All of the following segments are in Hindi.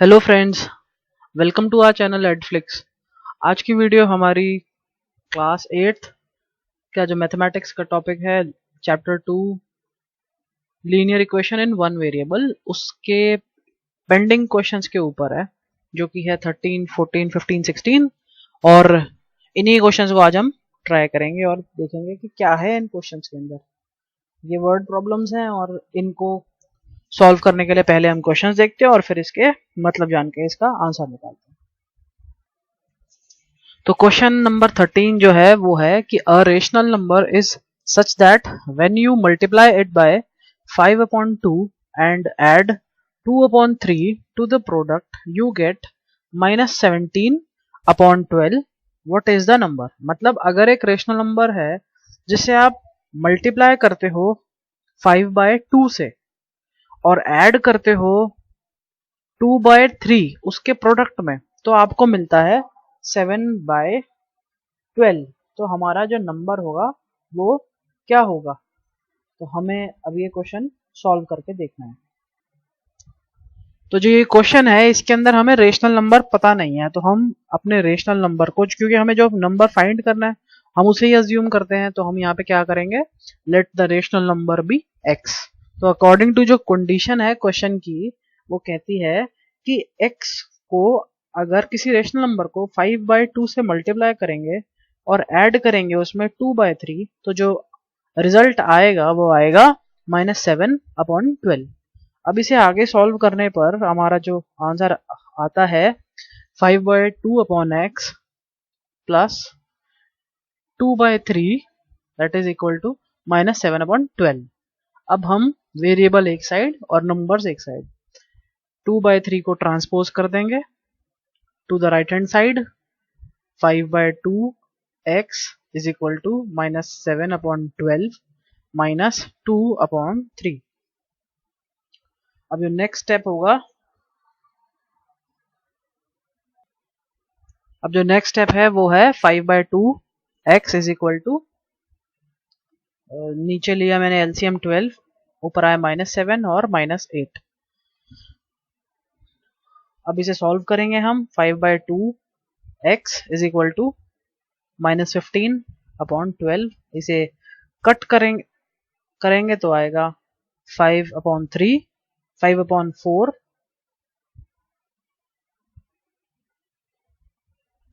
Hello friends, welcome to our channel Adflix. आज की वीडियो हमारी क्लास 8th का जो मैथमेटिक्स का टॉपिक है, chapter 2 linear equation in one variable, उसके पेंडिंग क्वेश्चंस के ऊपर है, जो कि है 13, 14, 15, 16। और इन्हीं क्वेश्चंस को आज हम ट्राई करेंगे और देखेंगे कि क्या है इन क्वेश्चंस के अंदर। ये वर्ड प्रॉब्लम्स हैं और इनको सॉल्व करने के लिए पहले हम क्वेश्चंस देखते हैं और फिर इसके मतलब जान के इसका आंसर निकालते हैं। तो क्वेश्चन नंबर 13 जो है वो है कि a rational number is such that when you multiply it by 5/2 and add 2/3 to the product you get -17/12। What is the number? मतलब अगर एक रेशनल नंबर है जिसे आप मल्टीप्लाई करते हो 5/2 से और ऐड करते हो 2/3 उसके प्रोडक्ट में, तो आपको मिलता है 7/12। तो हमारा जो नंबर होगा वो क्या होगा? तो हमें अब ये क्वेश्चन सॉल्व करके देखना है। तो जो ये क्वेश्चन है इसके अंदर हमें रेशनल नंबर पता नहीं है, तो हम अपने रेशनल नंबर को, क्योंकि हमें जो नंबर फाइंड करना है हम उसे ही अज्यूम करते हैं, तो हम यहाँ पे क्या करेंगे, let the rational number be x। तो अकॉर्डिंग टू जो कंडीशन है क्वेश्चन की, वो कहती है कि x को अगर किसी रेशनल नंबर को 5/2 से मल्टीप्लाई करेंगे और ऐड करेंगे उसमें 2/3, तो जो रिजल्ट आएगा वो आएगा -7/12। अब इसे आगे सॉल्व करने पर हमारा जो आंसर आता है 5/2/x plus 2/3 that is equal to -7/12। अब हम वेरिएबल एक साइड और नंबर्स एक साइड, 2/3 को ट्रांसपोज कर देंगे to the right hand side. 5/2x is equal to -7/12 -2/3। अब जो नेक्स्ट स्टेप होगा, अब जो नेक्स्ट स्टेप है वो है 5/2x इज इक्वल टू, नीचे लिया मैंने एलसीएम 12, ऊपर आया -7 और -8। अब इसे सॉल्व करेंगे हम। 5/2x इज इक्वल टू -15/12, इसे कट करेंगे तो आएगा 5/3, 5/4,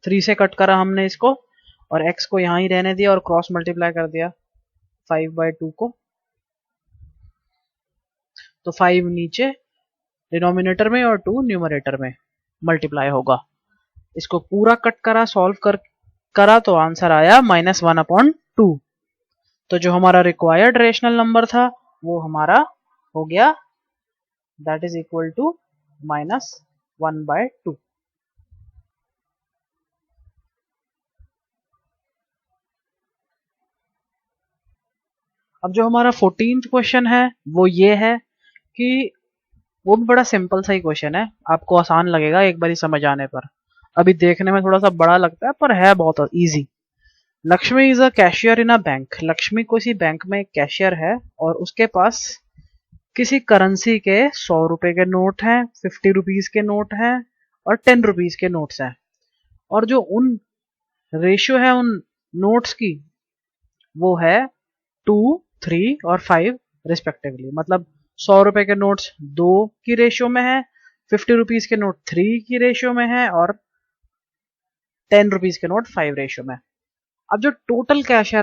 3 से कट करा हमने इसको और x को यहाँ ही रहने दिया और क्रॉस मल्टीप्लाई कर दिया 5/2 को। तो 5 नीचे डिनोमिनेटर में और 2 न्यूमरेटर में मल्टीप्लाई होगा। इसको पूरा कट करा, सॉल्व करा तो आंसर आया -1/2। तो जो हमारा रिक्वायर्ड रेशनल नंबर था वो हमारा हो गया, दैट इज इक्वल टू -1/2। अब जो हमारा 14th क्वेश्चन है वो ये है कि वो भी बड़ा सिंपल सा ही क्वेश्चन है, आपको आसान लगेगा एक बार समझ आने पर। अभी देखने में थोड़ा सा बड़ा लगता है पर है बहुत easy. Lakshmi is a cashier in a bank. Lakshmi किसी बैंक में एक कैशियर है और उसके पास किसी करेंसी के 100 रुपए के नोट हैं, 50 रुपीज के नोट हैं और 10 रुपीज के नोट्स हैं। और जो उन रेशियो है उन नोट्स की वो है 2, 3 और 5 रिस्पेक्टिवली। मतलब 100 रुपए के नोट्स 2 की रेशियो में है, 50 रुपीज के नोट 3 की रेशियो में है और 10 रुपीज के नोट 5 रेशियो में। अब जो टोटल कैश है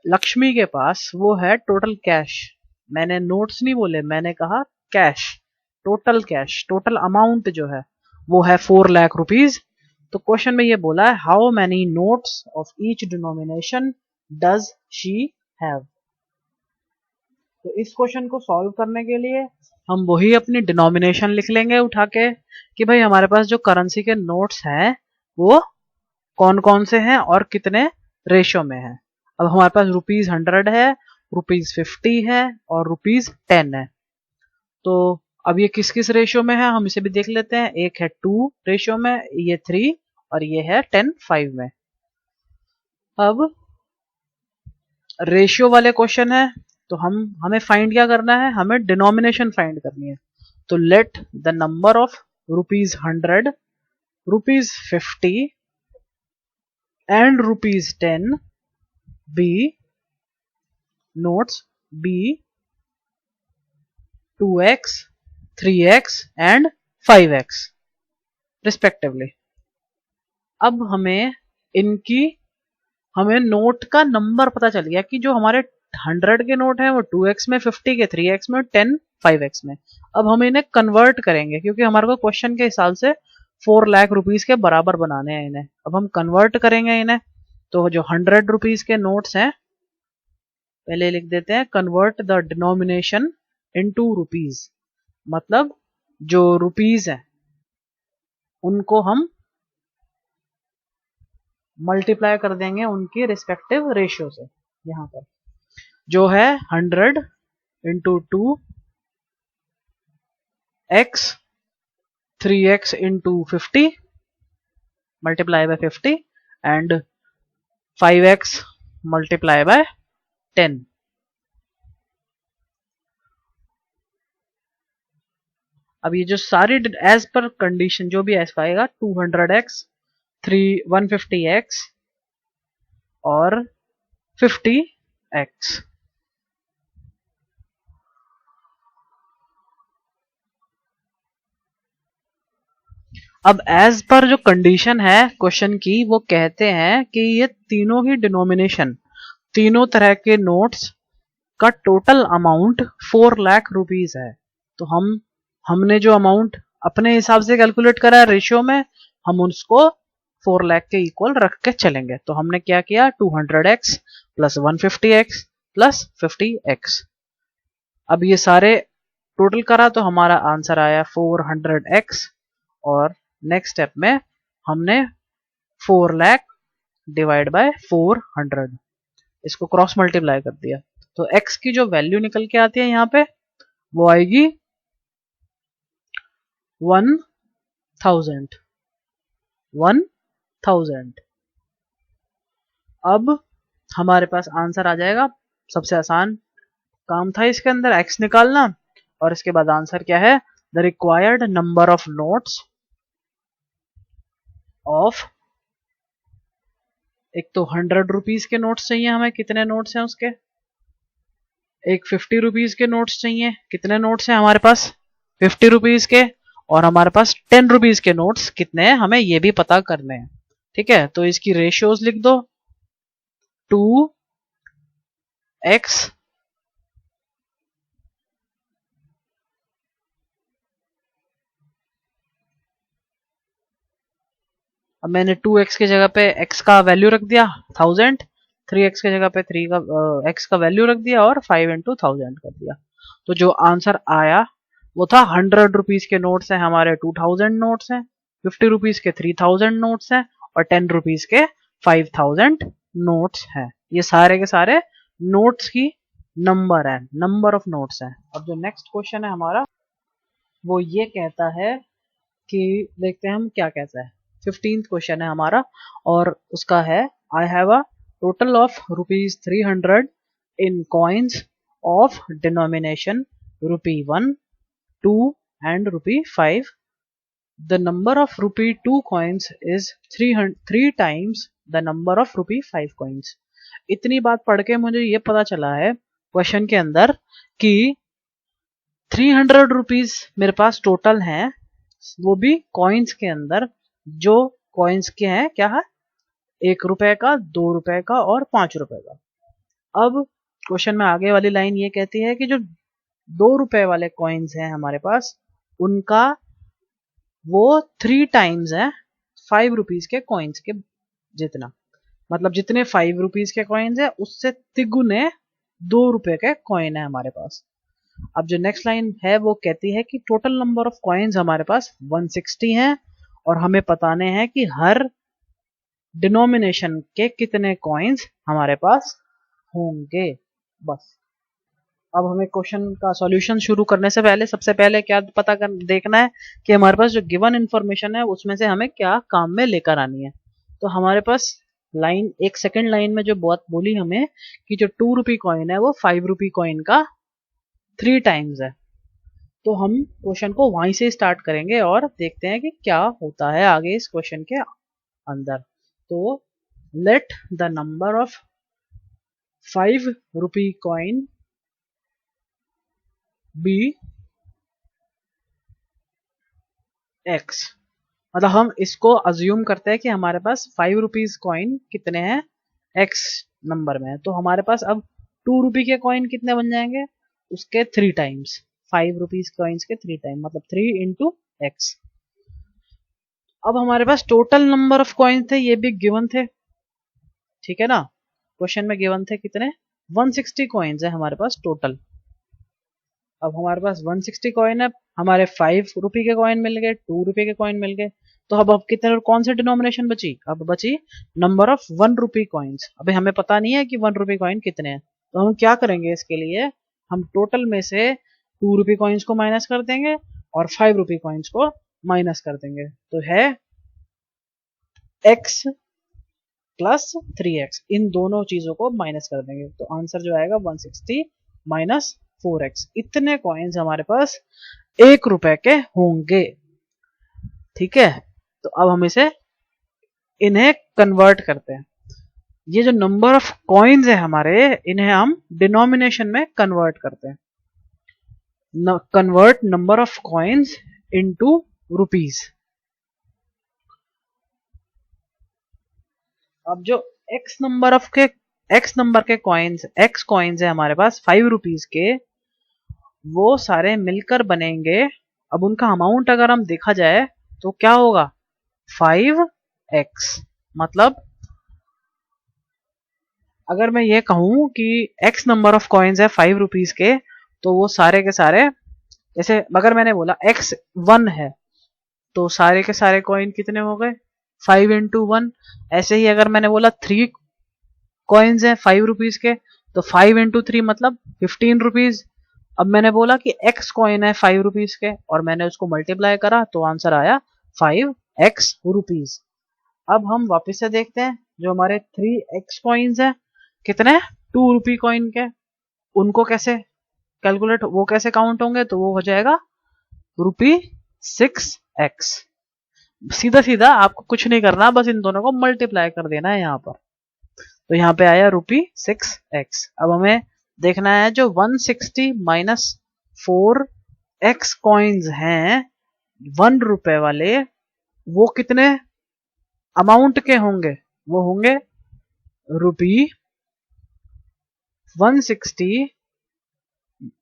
लक्ष्मी के पास वो है टोटल कैश। मैंने नोट्स नहीं बोले, मैंने कहा cash. Total cash, total amount जो है वो है 4 लाख रुपीज। तो क्वेश्चन में ये बोला है how many notes of each denomination does she have. तो इस क्वेश्चन को सॉल्व करने के लिए हम वही अपनी डिनोमिनेशन लिख लेंगे उठा के कि भाई हमारे पास जो करेंसी के नोट्स हैं वो कौन कौन से हैं और कितने रेशियो में है। अब हमारे पास ₹100 है, ₹50 है और ₹10 है। तो अब ये किस किस रेशियो में है हम इसे भी देख लेते हैं। एक है 2 रेशियो में, ये 3 और ये है 10 5 में। अब रेशियो वाले क्वेश्चन है तो हमें फाइंड क्या करना है, हमें डिनोमिनेशन फाइंड करनी है। तो let the number of ₹100, ₹50 and ₹10 be notes be 2x, 3x and 5x respectively. अब हमें नोट का नंबर पता चल गया कि जो हमारे 100 के नोट हैं वो 2x में, 50 के 3x में, 10 5x में। अब हम इन्हें कन्वर्ट करेंगे क्योंकि हमारे को क्वेश्चन के हिसाब से 4 लाख रुपीस के बराबर बनाने हैं इन्हें। अब हम कन्वर्ट करेंगे इन्हें, तो जो 100 रुपीस के नोट्स हैं पहले लिख देते हैं convert the denomination into rupees, मतलब जो रुपीस है उनको हम मल्टीप्लाई कर देंगे उनकी रिस्पेक्टिव रेशियो से। यहाँ पर जो है 100 into 2x, 3x into 50 multiply by 50 and 5x multiply by 10। अब ये जो सारी एज पर कंडीशन जो भी एज पाएगा 200x, 150x और 50x। अब एज पर जो कंडीशन है क्वेश्चन की वो कहते हैं कि ये तीनों ही डिनोमिनेशन, तीनों तरह के नोट्स का टोटल अमाउंट 4 लाख रुपीस है। तो हमने जो अमाउंट अपने हिसाब से कैलकुलेट करा है रेशियो में, हम उसको 4 लाख के इक्वल रख के चलेंगे। तो हमने क्या किया 200x plus 150x plus 50x। अब ये सारे टोटल करा तो हमारा आंसर आया 400x और नेक्स्ट स्टेप में हमने 4 लाख डिवाइड बाय 400 इसको क्रॉस मल्टीप्लाई कर दिया। तो x की जो वैल्यू निकल के आती है यहाँ पे वो आएगी 1000। अब हमारे पास आंसर आ जाएगा। सबसे आसान काम था इसके अंदर x निकालना, और इसके बाद आंसर क्या है, the required number of notes of, एक तो 100 रुपीस के नोट्स चाहिए हमें, कितने नोट्स हैं उसके, एक 50 रुपीस के नोट्स चाहिए, कितने नोट्स हैं हमारे पास 50 रुपीस के, और हमारे पास 10 रुपीस के नोट्स कितने हैं हमें ये भी पता करने हैं। ठीक है, तो इसकी रेशियोज लिख दो 2x अब मैंने 2x की जगह पे x का वैल्यू रख दिया 1000, 3x की जगह पे 3 का x का वैल्यू रख दिया और 5 इंटू 1000 कर दिया। तो जो आंसर आया वो था 100 रुपीस के नोट्स हैं हमारे 2000 नोट्स हैं, 50 रुपीस के 3000 नोट्स हैं और 10 रुपीस के 5000 नोट्स हैं। ये सारे के सारे नोट्स की नंबर है, नंबर ऑफ नोट्स है। अब जो नेक्स्ट क्वेश्चन है हमारा वो ये कहता है कि देखते हैं हम क्या कहता है। 15th क्वेश्चन है हमारा और उसका है I have a total of ₹300 in coins of denomination ₹1, 2 and ₹5. The number of ₹2 coins is 3 times the number of ₹5 coins. इतनी बात पढ़ के मुझे ये पता चला है क्वेश्चन के अंदर कि 300 रुपीज मेरे पास टोटल हैं, वो भी कॉइन्स के अंदर, जो कॉइन्स के हैं क्या है, 1 रुपए का, 2 रुपए का और 5 रुपए का। अब क्वेश्चन में आगे वाली लाइन ये कहती है कि जो 2 रुपए वाले कॉइन्स हैं हमारे पास उनका वो 3 टाइम्स है 5 रुपीज के कॉइन्स के जितना, मतलब जितने 5 रुपीज के कॉइन्स है उससे तिगुने 2 रुपए के कॉइन है हमारे पास। अब जो नेक्स्ट लाइन है वो कहती है कि टोटल नंबर ऑफ कॉइन्स हमारे पास 160 हैं और हमें बताने हैं कि हर डिनोमिनेशन के कितने कॉइन्स हमारे पास होंगे। बस अब हमें क्वेश्चन का सॉल्यूशन शुरू करने से पहले सबसे पहले क्या देखना है कि हमारे पास जो गिवन इन्फॉर्मेशन है उसमें से हमें क्या काम में लेकर आनी है। तो हमारे पास लाइन, एक सेकंड लाइन में जो बात बोली हमें कि जो 2 रुपी कॉइन है वो 5 रुपी कॉइन का 3 टाइम्स है। तो हम क्वेश्चन को वहीं से स्टार्ट करेंगे और देखते हैं कि क्या होता है आगे इस क्वेश्चन के अंदर। तो let the number of 5 rupee coin be x. मतलब हम इसको अज्यूम करते हैं कि हमारे पास 5 रुपीज कॉइन कितने हैं, एक्स नंबर में है। तो हमारे पास अब 2 रुपी के कॉइन कितने बन जाएंगे, उसके 3 टाइम्स, 5 रुपीज कॉइन्स के 3 टाइम, मतलब 3 इंटू एक्स। अब हमारे पास टोटल नंबर ऑफ कॉइन थे, ये भी गिवन थे, ठीक है ना। क्वेश्चन में गिवन थे कितने, 160 कॉइन्स है हमारे पास टोटल। अब हमारे पास 160 कॉइन है, हमारे 5 रुपी के कॉइन मिल गए, 2 रुपए के कॉइन मिल गए। तो अब कितने, कौन सी डिनोमिनेशन बची, अब बची नंबर ऑफ 1 रुपी कॉइन्स। अभी हमें पता नहीं है कि 1 रुपी कॉइन कितने हैं, तो हम क्या करेंगे इसके लिए, हम टोटल में से 2 रुपी कॉइन्स को माइनस कर देंगे और 5 रुपी कॉइन्स को माइनस कर देंगे। तो है x प्लस 3x, इन दोनों चीजों को माइनस कर देंगे तो आंसर जो आएगा 160 माइनस 4x। इतने कॉइन्स हमारे पास 1 रुपए के होंगे, ठीक है। तो अब हम इन्हें कन्वर्ट करते हैं। ये जो नंबर ऑफ कॉइन्स है हमारे, इन्हें हम डिनोमिनेशन में कन्वर्ट करते हैं। Convert number of coins into rupees. अब जो x नंबर के कॉइन्स, x कॉइन्स है हमारे पास 5 रुपीज के, वो सारे मिलकर बनेंगे। अब उनका अमाउंट अगर हम देखा जाए तो क्या होगा, 5x। मतलब अगर मैं ये कहूं कि x नंबर ऑफ कॉइन्स है 5 रुपीज के, तो वो सारे के सारे, जैसे अगर मैंने बोला x 1 है, तो सारे के सारे कॉइन कितने हो गए, 5 इंटू 1। ऐसे ही अगर मैंने बोला 3 कॉइन्स है 5 रुपीज के, तो 5 इंटू 3 मतलब 15 रुपीज। अब मैंने बोला कि x कॉइन है 5 रुपीज के और मैंने उसको मल्टीप्लाई करा तो आंसर आया 5x रुपीज। अब हम वापस से देखते हैं, जो हमारे 3x कॉइन्स है कितने, 2 रुपी कॉइन के, उनको कैसे कैलकुलेट, वो कैसे काउंट होंगे, तो वो हो जाएगा रुपी 6x। सीधा सीधा आपको कुछ नहीं करना, बस इन दोनों को मल्टीप्लाई कर देना है यहाँ पर। तो यहाँ पे आया रुपी 6x। अब हमें देखना है जो 160 माइनस 4x कॉइन्स हैं 1 रुपए वाले, वो कितने अमाउंट के होंगे, वो होंगे रुपी 160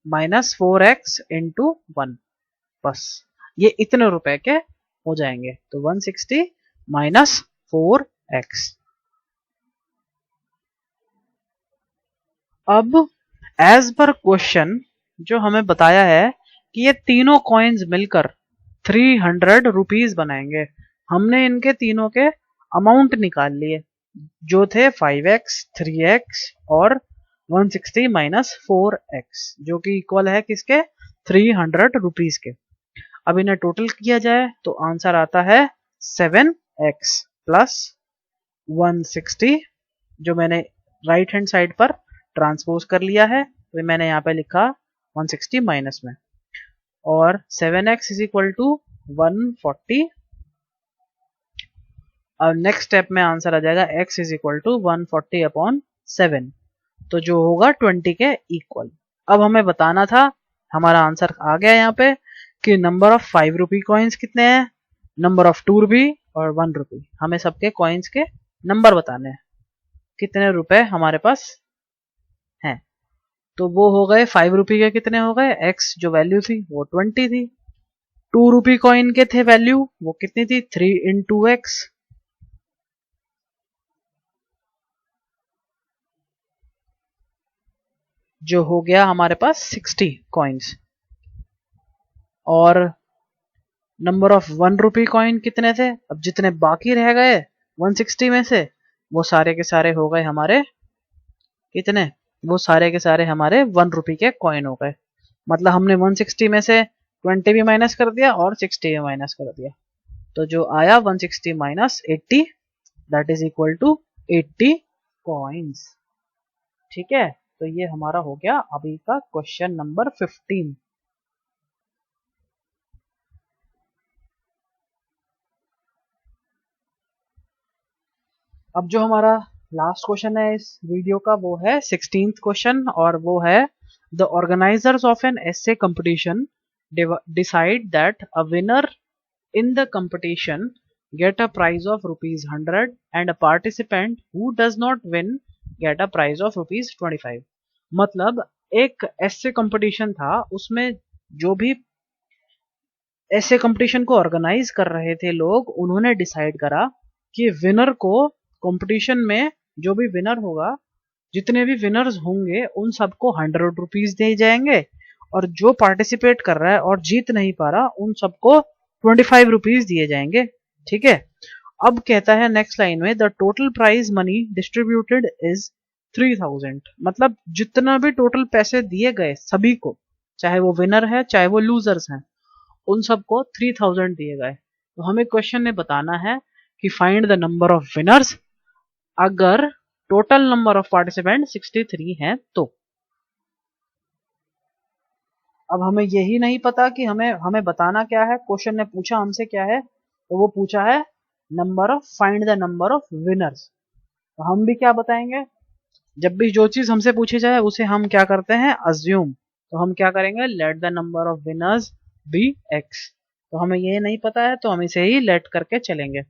माइनस 4x इंटू 1। बस ये इतने रुपए के हो जाएंगे। तो 160 माइनस 4x। अब एज पर क्वेश्चन जो हमें बताया है कि ये तीनों कॉइन्स मिलकर 300 रुपीज बनाएंगे, हमने इनके तीनों के अमाउंट निकाल लिए जो थे 5x, 3x और 160 माइनस 4x, जो कि इक्वल है किसके, 300 रुपीज के। अब इन्हें टोटल किया जाए तो आंसर आता है 7x प्लस 160, जो मैंने राइट हैंड साइड पर ट्रांसपोज कर लिया है, तो मैंने यहाँ पे लिखा 160 माइनस में, और 7x इज इक्वल टू 140। अब नेक्स्ट स्टेप में आंसर आ जाएगा x is equal to 140 upon 7, तो जो होगा 20 के इक्वल। अब हमें बताना था, हमारा आंसर आ गया यहाँ पे कि नंबर ऑफ 5 रुपी कॉइन्स कितने हैं, नंबर ऑफ 2 रुपी और 1 रुपी। हमें सबके कॉइन्स के नंबर बताने हैं, कितने रुपए हमारे पास हैं। तो वो हो गए 5 रुपी के कितने हो गए, x जो वैल्यू थी वो 20 थी। 2 रुपी कॉइन के थे वैल्यू, वो कितनी थी, 3 इंटू एक्स, जो हो गया हमारे पास 60 कॉइन्स। और नंबर ऑफ 1 रुपी कॉइन कितने थे, अब जितने बाकी रह गए 160 में से, वो सारे के सारे हो गए हमारे कितने, वो सारे के सारे हमारे 1 रुपी के कॉइन हो गए। मतलब हमने 160 में से 20 भी माइनस कर दिया और 60 भी माइनस कर दिया, तो जो आया 160 minus 80, that is equal to 80 coins. ठीक है, तो ये हमारा हो गया अभी का क्वेश्चन नंबर 15। अब जो हमारा लास्ट क्वेश्चन है इस वीडियो का वो है 16th क्वेश्चन, और वो है the organisers of an essay competition decide that a winner in the competition get a prize of rupees 100 and a participant who does not win get a prize of rupees 25। मतलब एक ऐसे कंपटीशन था, उसमें जो भी ऐसे कंपटीशन को ऑर्गेनाइज कर रहे थे लोग, उन्होंने डिसाइड करा कि विनर को कंपटीशन में जो भी विनर होगा, जितने भी विनर्स होंगे उन सबको 100 रुपीज दिए जाएंगे, और जो पार्टिसिपेट कर रहा है और जीत नहीं पा रहा उन सबको 25 रुपीज दिए जाएंगे। ठीक है। अब कहता है नेक्स्ट लाइन में the total prize money distributed is 3000। मतलब जितना भी टोटल पैसे दिए गए सभी को, चाहे वो विनर है चाहे वो लूजर्स हैं, उन सबको 3000 दिए गए। तो हमें क्वेश्चन में बताना है कि find the number of winners अगर टोटल नंबर ऑफ पार्टिसिपेंट 63 हैं तो। अब हमें यही नहीं पता कि हमें बताना क्या है। क्वेश्चन ने पूछा हमसे क्या है, तो वो पूछा है number of, find the number of winners. तो हम भी क्या बताएंगे, जब भी जो चीज हमसे पूछी जाए उसे हम क्या करते हैं, अज्यूम। तो हम क्या करेंगे, let the number of winners be x. तो हमें ये नहीं पता है तो हम इसे ही लेट करके चलेंगे।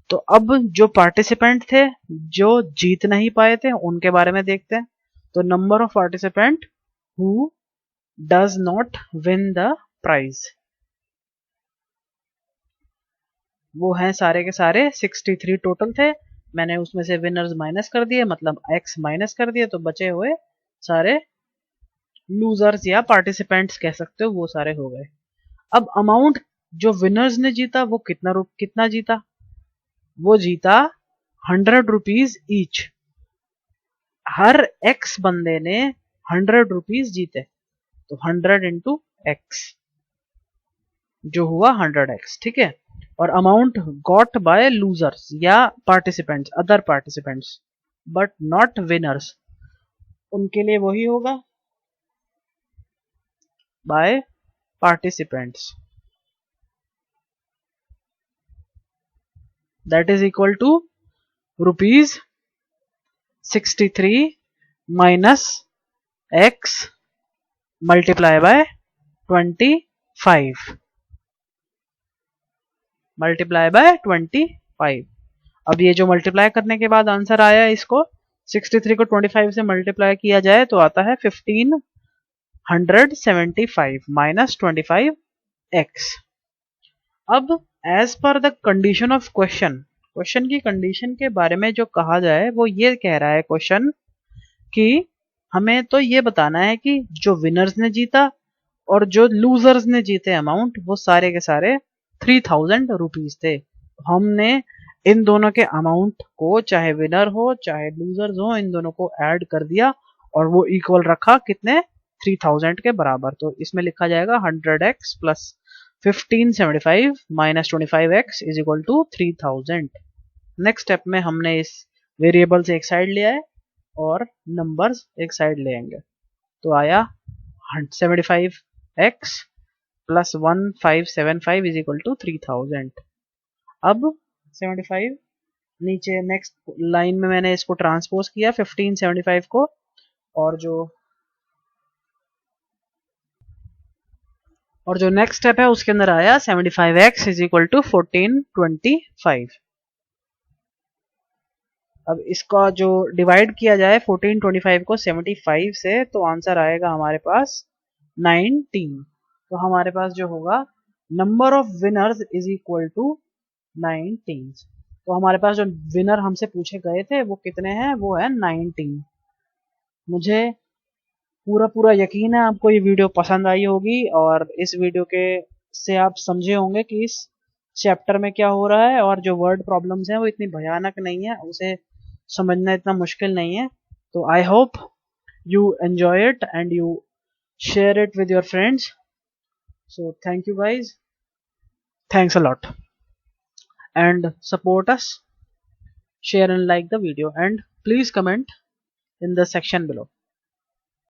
तो अब जो पार्टिसिपेंट थे जो जीत नहीं पाए थे उनके बारे में देखते हैं। तो number of participant who does not win the prize, वो हैं सारे के सारे 63 टोटल थे। मैंने उसमें से विनर्स माइनस कर दिए, मतलब एक्स माइनस कर दिए, तो बचे हुए सारे लूजर्स या पार्टिसिपेंट्स कह सकते हो, वो सारे हो गए। अब अमाउंट जो विनर्स ने जीता वो कितना जीता, वो जीता 100 रुपीज ईच। हर एक्स बंदे ने 100 रुपीज जीते, तो 100 इंटू एक्स जो हुआ 100x। ठीक है। और अमाउंट गॉट बाय लूजर्स या participants, other participants but not winners, उनके लिए वही होगा by participants, that is equal to rupees 63 minus x multiply by 25 multiply by 25। अब ये जो मल्टीप्लाई करने के बाद आंसर आया, इसको 63 को 25 से मल्टीप्लाई किया जाए तो आता है 1575 माइनस 25x। अब as per the condition of question, question की कंडीशन के बारे में जो कहा जाए वो ये कह रहा है क्वेश्चन कि हमें तो ये बताना है कि जो विनर्स ने जीता और जो लूजर्स ने जीते अमाउंट, वो सारे के सारे 3000 रुपीज थे। हमने इन दोनों के अमाउंट को, चाहे विनर हो चाहे लूजर्स हो, इन दोनों को ऐड कर दिया और वो इक्वल रखा कितने, 3000 के बराबर। तो इसमें लिखा जाएगा 100x plus 1575 minus 25x is equal to 3000। Next step में हमने इस वेरिएबल से एक साइड लिया है और नंबर्स एक साइड ले आएंगे। तो आया 75x plus 1575 is equal to 3000। अब 75 नीचे नेक्स्ट लाइन में मैंने इसको ट्रांसपोज किया 1575 को, और जो नेक्स्ट स्टेप है उसके अंदर आया 75x इज इक्वल टू 1425। अब इसका जो डिवाइड किया जाए 1425 को 75 से, तो आंसर आएगा हमारे पास 19। तो हमारे पास जो होगा number of winners is equal to 19। तो हमारे पास जो विनर हमसे पूछे गए थे वो कितने हैं, वो है 19। मुझे पूरा यकीन है आपको ये वीडियो पसंद आई होगी और इस वीडियो के से आप समझे होंगे कि इस चैप्टर में क्या हो रहा है, और जो वर्ड प्रॉब्लम्स हैं वो इतनी भयानक नहीं है, उसे समझना इतना मुश्किल नहीं है। तो I hope you enjoy it and you share it with your friends. So thank you guys, thanks a lot, and support us, share and like the video, and please comment in the section below.